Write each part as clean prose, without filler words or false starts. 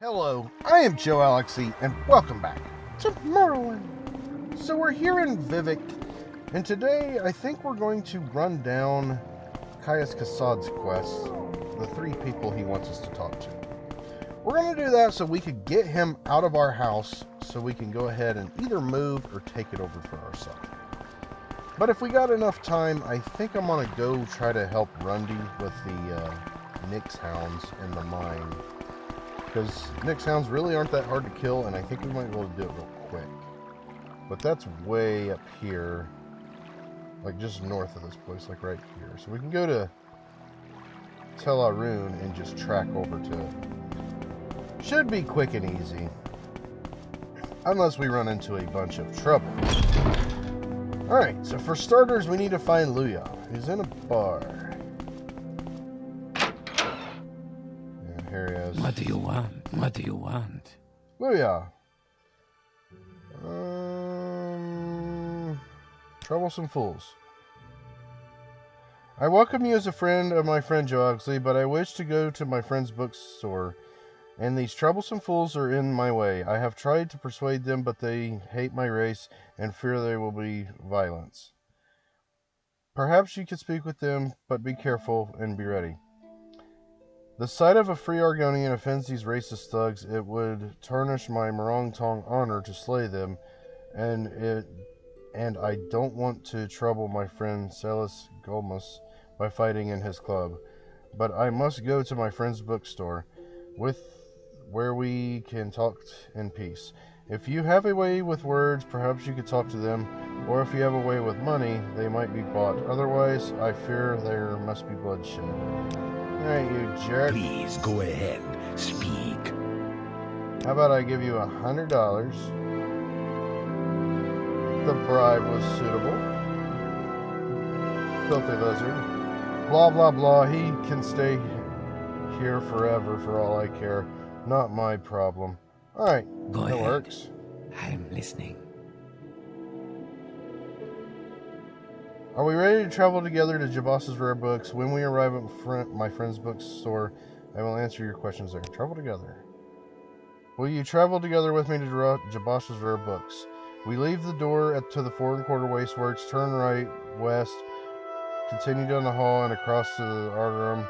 Hello, I am Joalixy, and welcome back to Morrowind. So we're here in Vivec, and today I think we're going to run down caius cosades quest, the 3 people he wants us to talk to. We're going to do that so we could get him out of our house, so we can go ahead and either move or take it over for ourselves. But if we got enough time, I think I'm going to go try to help Rundy with the Nyx hounds in the mine. Because Nyx hounds really aren't that hard to kill, and I think we might be able to do it real quick. But that's way up here, like just north of this place, like right here. So we can go to Tel Aroon and just track over to it. Should be quick and easy. Unless we run into a bunch of trouble. Alright, so for starters, we need to find Luya. He's in a bar. Here he is. What do you want? What do you want? Luya. Troublesome fools. I welcome you as a friend of my friend Joalixy, but I wish to go to my friend's bookstore, and these troublesome fools are in my way. I have tried to persuade them, but they hate my race and fear there will be violence. Perhaps you could speak with them, but be careful and be ready. The sight of a free Argonian offends these racist thugs. It would tarnish my Morrowind honor to slay them, and I don't want to trouble my friend Celis Golmus by fighting in his club. But I must go to my friend's bookstore, where we can talk in peace. If you have a way with words, perhaps you could talk to them, or if you have a way with money, they might be bought. Otherwise, I fear there must be bloodshed. Alright, you jerk. Please go ahead. Speak. How about I give you $100? The bribe was suitable. Filthy lizard. Blah, blah, blah. He can stay here forever for all I care. Not my problem. Alright, that works. I'm listening. Are we ready to travel together to Jabos's Rare Books? When we arrive at my friend's bookstore, I will answer your questions there. Travel together. Will you travel together with me to Jabos's Rare Books? We leave the door to the 4 1/4 wasteworks, turn right, west, continue down the hall and across to the art room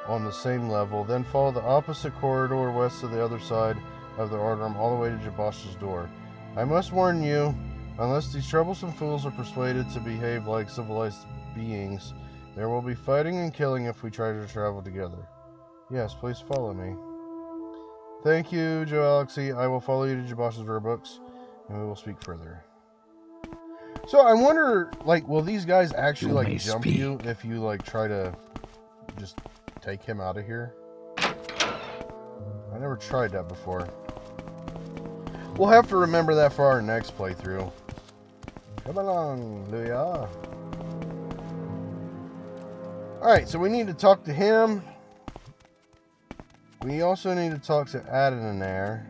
on the same level, then follow the opposite corridor west to the other side of the art room all the way to Jabos's door. I must warn you, unless these troublesome fools are persuaded to behave like civilized beings, there will be fighting and killing if we try to travel together. Yes, please follow me. Thank you, Joalixy. I will follow you to Jabos's Rare Books, and we will speak further. So I wonder, like, will these guys actually, like, jump you if you, like, try to just take him out of here? I never tried that before. We'll have to remember that for our next playthrough. Come along, Luya. Alright, so we need to talk to him. We also need to talk to Adanair.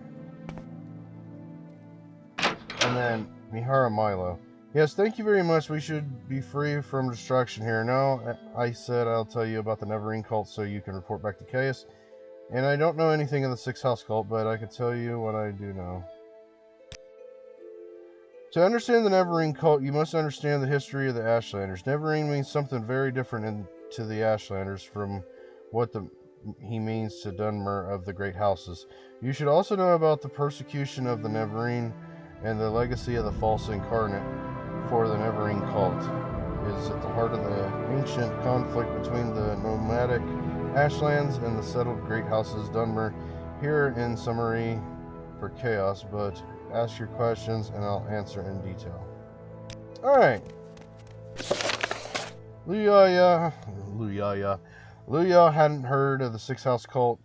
And then Mihara Milo. Yes, thank you very much. We should be free from distraction here. Now, I said I'll tell you about the Neverine cult so you can report back to Caius. And I don't know anything of the 6 House cult, but I can tell you what I do know. To understand the Neverine cult, you must understand the history of the Ashlanders. Neverine means something very different to the Ashlanders from what he means to Dunmer of the Great Houses. You should also know about the persecution of the Neverine and the legacy of the false incarnate, for the Neverine cult is at the heart of the ancient conflict between the nomadic Ashlands and the settled Great Houses Dunmer. Here in summary for chaos, but ask your questions and I'll answer in detail. Alright. Luya hadn't heard of the 6 House cult,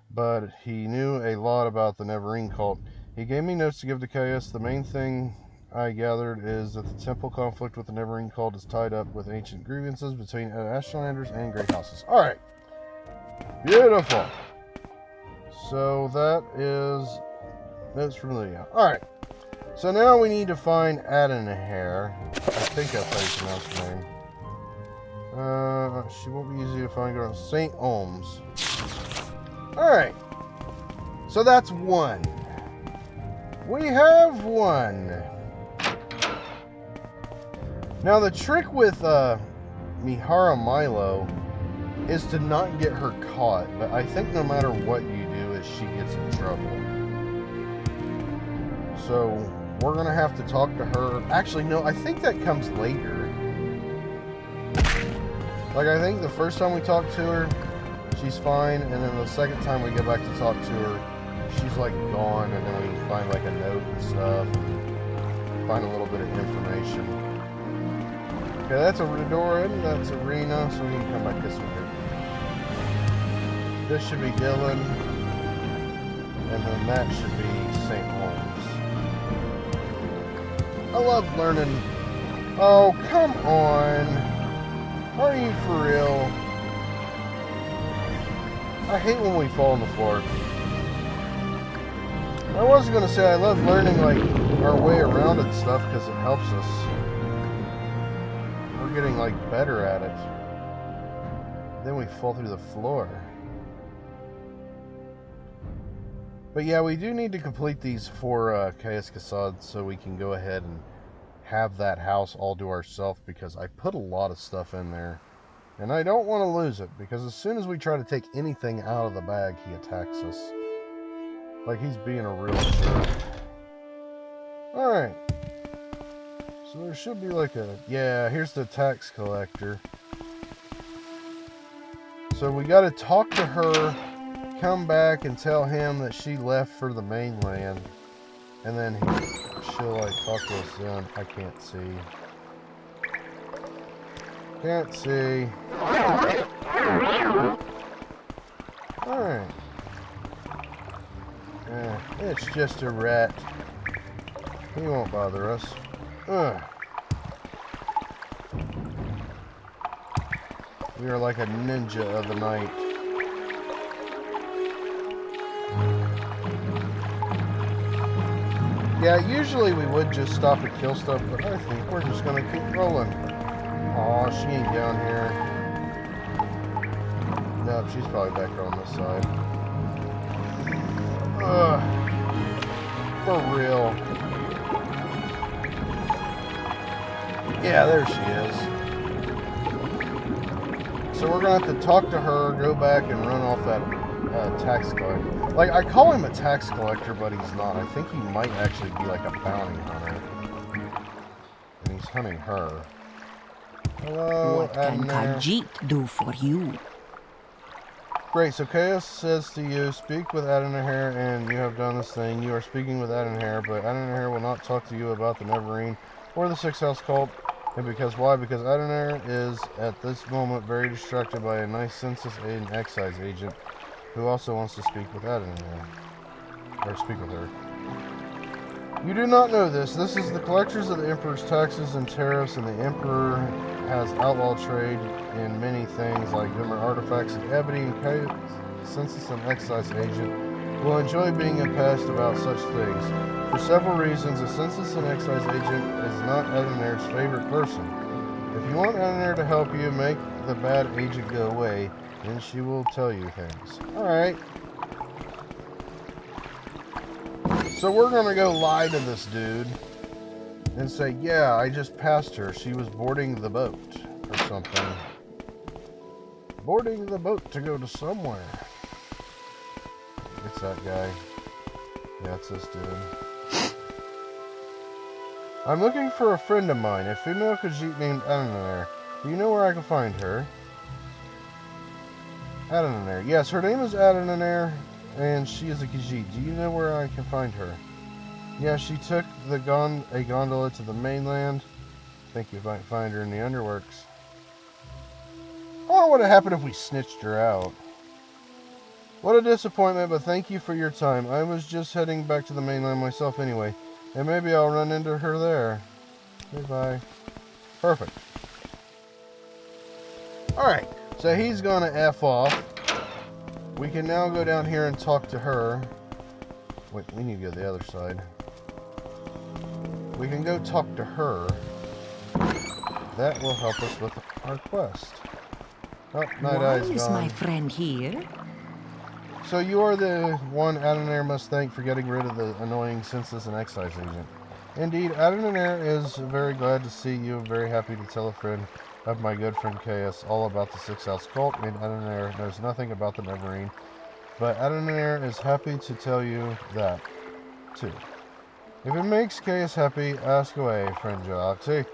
but he knew a lot about the Neverine cult. He gave me notes to give to Caius. The main thing I gathered is that the temple conflict with the Neverine cult is tied up with ancient grievances between Ashlanders and Great Houses. Alright. Beautiful. So that is notes from Luya. Alright. So now we need to find Adanair. I think that's how you pronounce her name. She won't be easy to find. Go to St. Ohms. Alright. So that's one. We have one. Now the trick with Mihara Milo is to not get her caught, but I think no matter what you do, she gets in trouble. So we're gonna have to talk to her. Actually, no, I think that comes later. Like, I think the first time we talk to her, she's fine, and then the second time we go back to talk to her, she's like gone, and then we find like a note and stuff, and find a little bit of information. Okay, that's Aurora, and that's Arena, so we can come back this way. This should be Dylan, and then that should be St. Holmes. I love learning. Oh, come on. Are you for real? I hate when we fall on the floor. I was going to say I love learning like our way around and stuff because it helps us. We're getting like better at it. Then we fall through the floor. But yeah, we do need to complete these 4 caius cosades so we can go ahead and have that house all to ourselves, because I put a lot of stuff in there. And I don't want to lose it, because as soon as we try to take anything out of the bag, he attacks us. Like he's being a real jerk. Alright. So there should be like a... Yeah, here's the tax collector. So we got to talk to her, come back and tell him that she left for the mainland. And then she'll like talk to us then. I can't see. Can't see. Alright. It's just a rat. He won't bother us. Ugh. We are like a ninja of the night. Yeah, usually we would just stop and kill stuff, but I think we're just gonna keep rolling. Aw, she ain't down here. Nope, she's probably back on this side. Ugh. For real. Yeah, there she is. So we're gonna have to talk to her, go back and run off that tax collector. Like, I call him a tax collector, but he's not. I think he might actually be like a bounty hunter. And he's hunting her. Hello, what can Khajiit do for you? Great, so Caius says to you, speak with Adonahir, and you have done this thing. You are speaking with Adonahir, but Adonahir will not talk to you about the Neverine or the Six House cult. And because why? Because Adonahir is, at this moment, very distracted by a nice census and excise agent who also wants to speak with Adonahir. Or speak with her. You do not know this. This is the collectors of the Emperor's taxes and tariffs, and the Emperor has outlawed trade in many things like Glimmer artifacts and ebony, and caius, census and excise agent will enjoy being passed about such things. For several reasons, a census and excise agent is not Adonahir's favorite person. If you want Adonahir to help you make the bad agent go away, then she will tell you things. Alright. So we're going to go lie to this dude and say, yeah, I just passed her. She was boarding the boat or something. Boarding the boat to go to somewhere. It's that guy. Yeah, it's this dude. I'm looking for a friend of mine, a female Khajiit named Adonahir. Do you know where I can find her? Adonahir. Yes, her name is Adonahir, and she is a Khajiit. Do you know where I can find her? Yeah, she took a gondola to the mainland. I think you might find her in the underworks. I wonder what would have happened if we snitched her out. What a disappointment, but thank you for your time. I was just heading back to the mainland myself anyway, and maybe I'll run into her there. Goodbye. Perfect. Alright, so he's gonna F off. We can now go down here and talk to her. Wait, we need to go to the other side. We can go talk to her. That will help us with our quest. Oh, Night Eye's gone. Is my friend here? So you are the one Adonai must thank for getting rid of the annoying census and excise agent. Indeed, Adonai is very glad to see you and very happy to tell a friend of my good friend Caius all about the Six House cult, and Adonai knows nothing about the Neverine. But Adonai is happy to tell you that, too. If it makes Caius happy, ask away, friend Joalixy.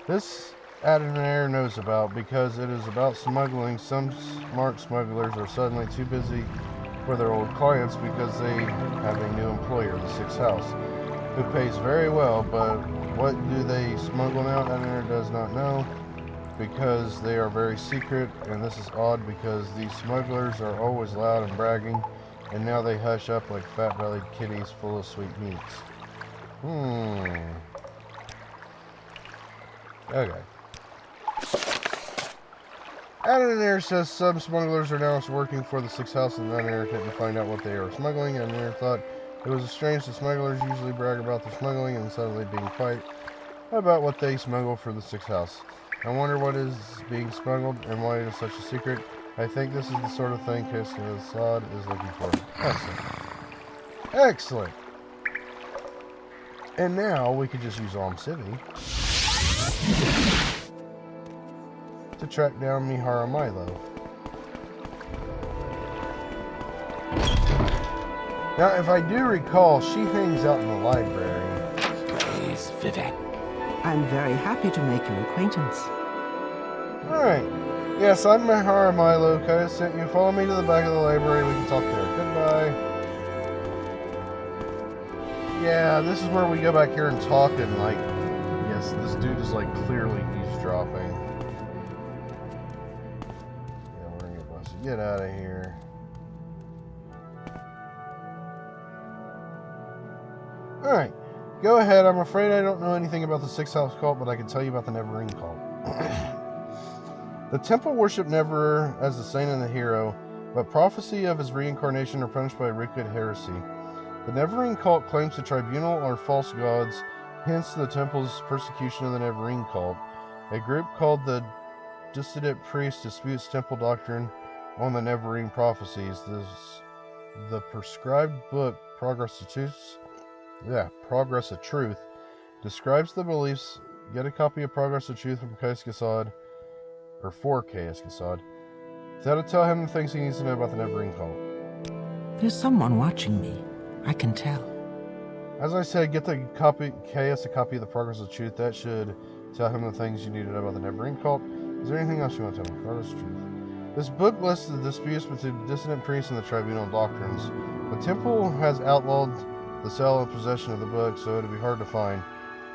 This Adonai knows about because it is about smuggling. Some smart smugglers are suddenly too busy for their old clients because they have a new employer, the Sixth House, who pays very well, but what do they smuggle now? Adonai does not know because they are very secret, and this is odd because these smugglers are always loud and bragging, and now they hush up like fat-bellied kitties full of sweet meats. Okay. Adonai says some smugglers are now working for the Sixth House, and Adonai couldn't find out what they are smuggling, and Adonai thought it was strange that smugglers usually brag about their smuggling and suddenly being quiet about what they smuggle for the Sixth House. I wonder what is being smuggled and why it is such a secret. I think this is the sort of thing Cosade is looking for. Excellent. Excellent. And now we could just use City to track down Mihara Milo. Now, if I do recall, she hangs out in the library. Praise vivec. I'm very happy to make your acquaintance. Alright. Yes, I'm Mihara Milo. Caius sent you. Follow me to the back of the library. We can talk there. Goodbye. Yeah, this is where we go back here and talk and, like, yes, this dude is, like, clearly eavesdropping. Yeah, we're gonna get busted. Get out of here. Alright. Go ahead. I'm afraid I don't know anything about the Sixth House cult, but I can tell you about the Neverine cult. The temple worshipped Neverer as the saint and the hero, but prophecy of his reincarnation are punished by wicked heresy. The Neverine cult claims the tribunal are false gods, hence the temple's persecution of the Neverine cult. A group called the Dissident Priest disputes temple doctrine on the Neverine prophecies. The prescribed book, Progress of Truth, describes the beliefs. Get a copy of Progress of Truth from Caius Cosade, or for Caius Cosade. That'll tell him the things he needs to know about the Neverine cult. There's someone watching me. I can tell. As I said, get the Caius a copy of the Progress of Truth. That should tell him the things you need to know about the Neverine cult. Is there anything else you want to tell me? Progress of Truth. This book lists the disputes between the dissident priests and the tribunal doctrines. The temple has outlawed the sale and possession of the book, so it'd be hard to find.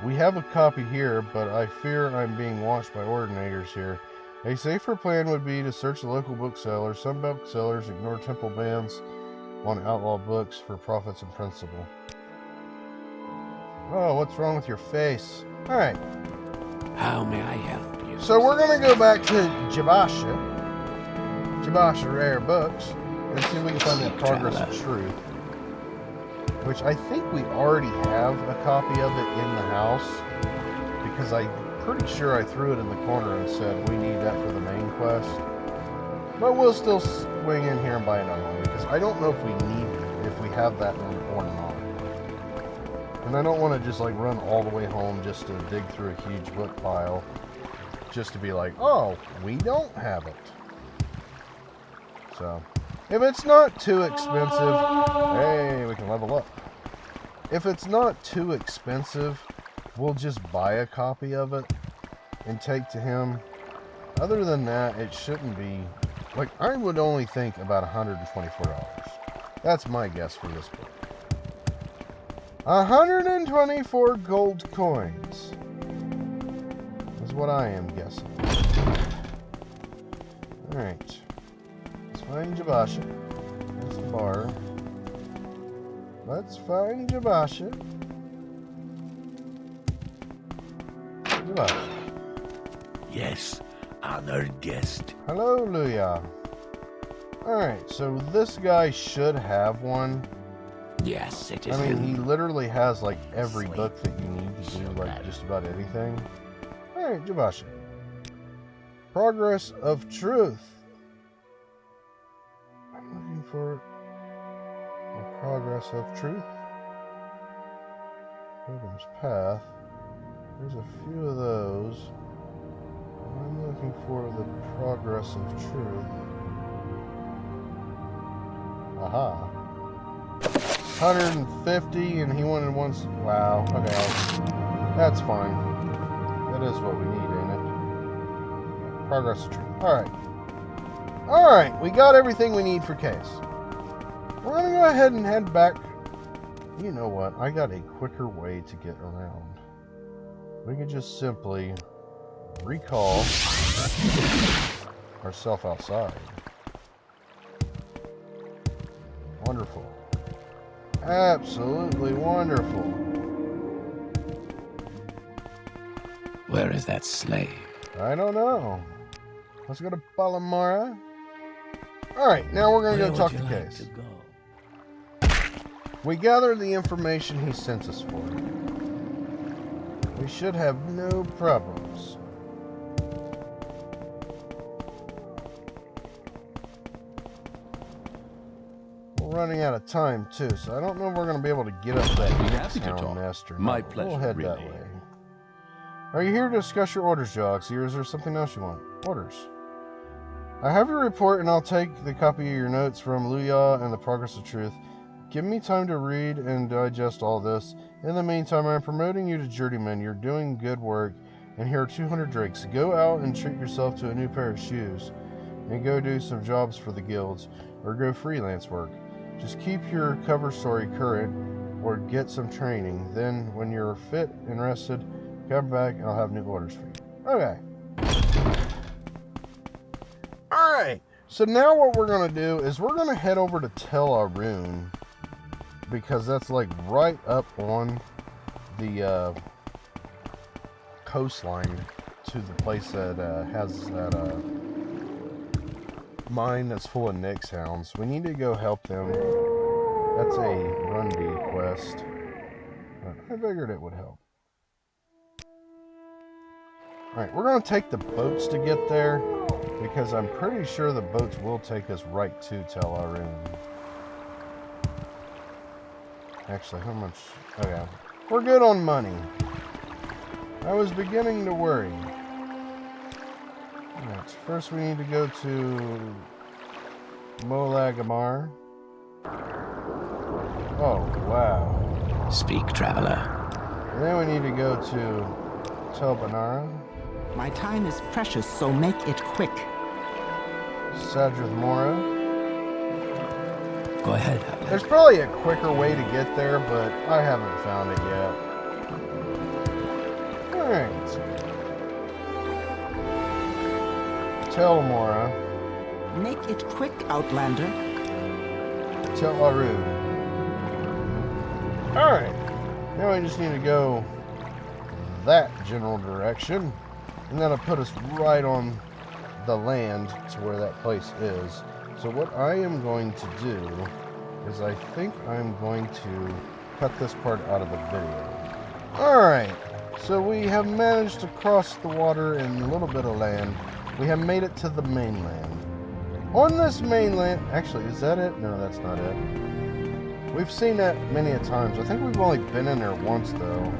We have a copy here, but I fear I'm being watched by ordinators here. A safer plan would be to search the local booksellers. Some booksellers ignore temple bans on outlawed books for profits and principle. Oh, what's wrong with your face? Alright. How may I help you? So we're going to go back to Jabasha Rare Books, and see if we can find that Progress of Truth. Which I think we already have a copy of it in the house, because I'm pretty sure I threw it in the corner and said we need that for the main quest. But we'll still swing in here and buy another one, because I don't know if we have that one or not. And I don't want to just like run all the way home just to dig through a huge book pile, just to be like, oh, we don't have it. So, if it's not too expensive, hey, we can level up. If it's not too expensive, we'll just buy a copy of it and take to him. Other than that, it shouldn't be, like, I would only think about $124. That's my guess for this book. 124 gold coins is what I am guessing. Alright. Let's find Jabasha. There's the bar. Let's find Jabasha. Jabasha. Yes, honored guest. Hello, Luya. Alright, so this guy should have one. Yes, citizen. I mean, he literally has, like, every Sweet. book that you need to do, like, just about anything. Alright, Jabasha. Progress of Truth. for it. The progress of truth. Pilgrim's Path. There's a few of those. I'm looking for the progress of truth. Aha. 150 and he wanted once. Wow. Okay. That's fine. That is what we need, ain't it? Progress of truth. Alright. Alright. We got everything we need for case. We're going to go ahead and head back. You know what? I got a quicker way to get around. We could just simply recall ourselves outside. Wonderful. Absolutely wonderful. Where is that slave? I don't know. Let's go to Balamara. Alright, now we're going to go talk to Case. We gathered the information he sent us for. We should have no problems. We're running out of time too, so I don't know if we're going to be able to get up that next town nest or not. My pleasure. We'll head that way. Are you here to discuss your orders, Joalixy, or is there something else you want? Orders. I have your report, and I'll take the copy of your notes from Luya and the Progress of Truth. Give me time to read and digest all this. In the meantime, I'm promoting you to journeyman. You're doing good work, and here are 200 drakes. Go out and treat yourself to a new pair of shoes, and go do some jobs for the guilds, or go freelance work. Just keep your cover story current, or get some training. Then, when you're fit and rested, come back and I'll have new orders for you. Okay. Alright, so now what we're going to do is we're going to head over to Tel Aroon, because that's like right up on the coastline to the place that has that mine that's full of Nyx hounds. We need to go help them. That's a Rundy quest. I figured it would help. Alright, we're going to take the boats to get there, because I'm pretty sure the boats will take us right to Tel Aroon. Actually, how much? Okay. We're good on money. I was beginning to worry. Alright, so first we need to go to Molagamar. Oh, wow. Speak, traveler. And then we need to go to Tel Banara. My time is precious, so make it quick. Sadrith Mora. Go ahead. There's probably a quicker way to get there, but I haven't found it yet. Alright. Tel Mora. Make it quick, Outlander. Tel Aroon. Alright. Now we just need to go that general direction. And that'll put us right on the land to where that place is. So what I am going to do is I think I'm going to cut this part out of the video. Alright, so we have managed to cross the water in a little bit of land. We have made it to the mainland. On this mainland, actually, is that it? No, that's not it. We've seen that many a times. I think we've only been in there once, though.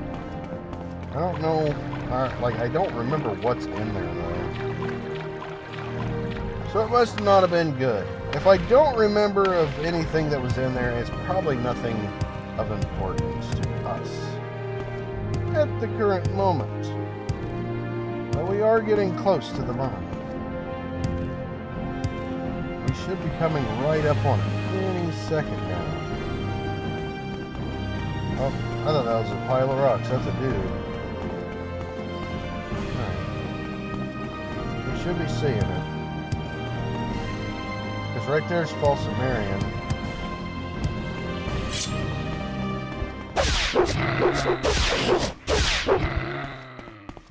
I don't know, I don't remember what's in there, though. So it must not have been good. If I don't remember of anything that was in there, it's probably nothing of importance to us at the current moment. But we are getting close to the mine. We should be coming right up on it any second now. Oh, I thought that was a pile of rocks. That's a dude. Alright. We should be seeing it. Because right there's False Sumerian.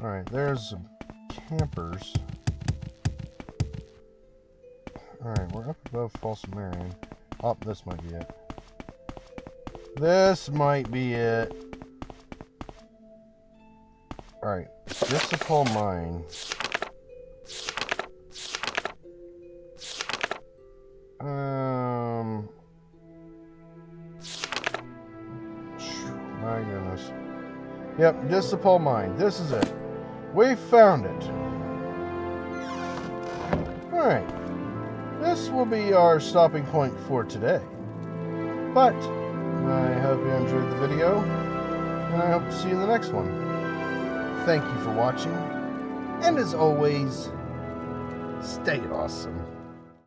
Alright, there's some campers. Alright, we're up above False Sumerian. Oh, this might be it. This might be it. Alright, Disciple Mine. goodness. Yep, Disciple Mine. This is it. We found it. Alright. This will be our stopping point for today. But I hope you enjoyed the video, and I hope to see you in the next one. Thank you for watching, and as always, stay awesome.